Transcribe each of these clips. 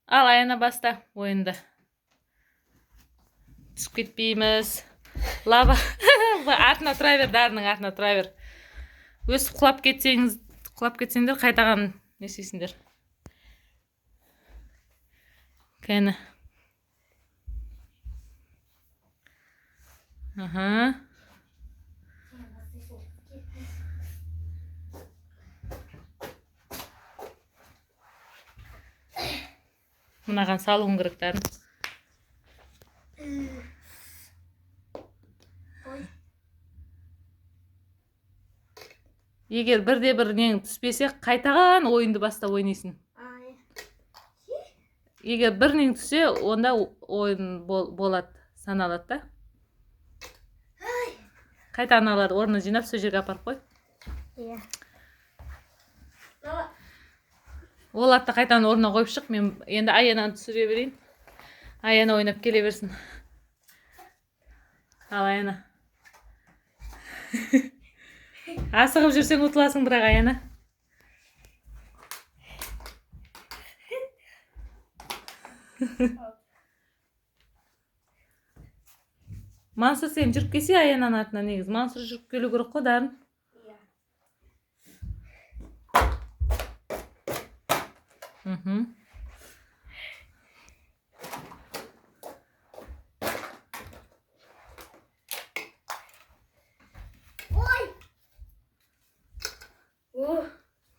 Al ayağına basta oyunda. Түсіп кетпейміз. Лава. Артына тұра бер, дарының артына тұра бер. Өсіп құлап кетсеңдер, қайтаған не істейсіңдер. Кәні. Мынаған салуың керек дарын. Егер бірде-бір нең түспесе, қайтаған ойынды баста ойнайсың. Егер бір нең түссе, онда ойын болады, саналады да. Қайтаған алады, орны жинап, сол жерге апарып қой. Ол атты қайтаған орнына қойып шық, мен енді Аянаны түсіре берейін. Аяна ойнап келе берсін. Ал Аяна. Асығып жүрсең ұтыласың, бірақ Аяна. Мансұр сен жүріп келсе Аянан артына негіз. Мансұр жүріп келу керек қой дарын.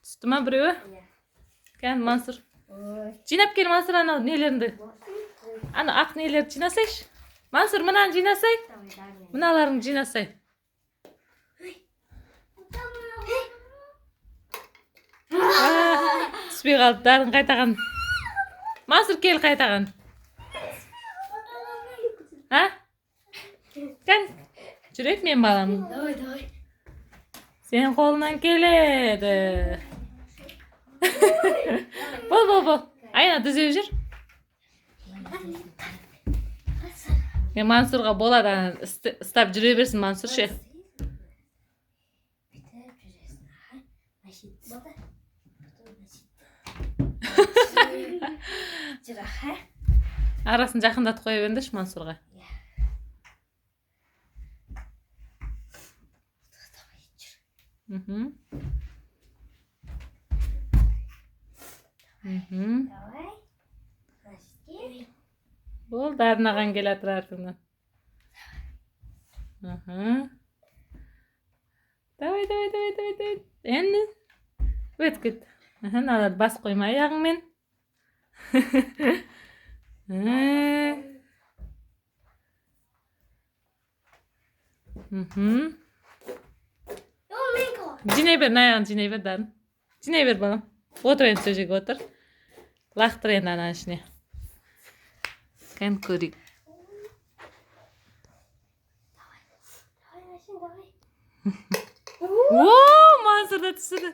Түсті ма біреуі? Кән, Мансұр. Жинап кел, Мансұр, анау нелеріңді. Ана ақ нелерді жинасайшы. Мансұр, мынаны жинасай. Мыналарың жинасай. Түспей қалды, дарын қайтаған. Мансұр, кел қайтаған. Кән, жүрек мен балам. Сен қолынан келеді. Бол. Айна дүзеп жүр. Мансұрға болады, ұстап жүре берсін Мансұр ше. Арасын жақындат қоя беріңдерші Мансұрға. Бол, дарынаған кел атыр артыңнан. Давай. Әнді. Өт кет. Налар бас қойма аяғыңмен. Жинай бер, аяғын жинай бер, дарын. Жинай бер, балам. Отыр енді сөзеге отыр. Лақтыр енді ананың ішіне. Кән көрейік. Ооо, Мансұр да түсірді.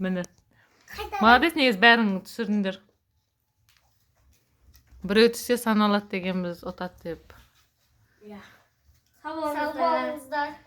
Міне. Молодец, негіз бәрің түсірдіңдер. Біреу түссе саналады дегенбіз, ұтады деп. Sağ olun.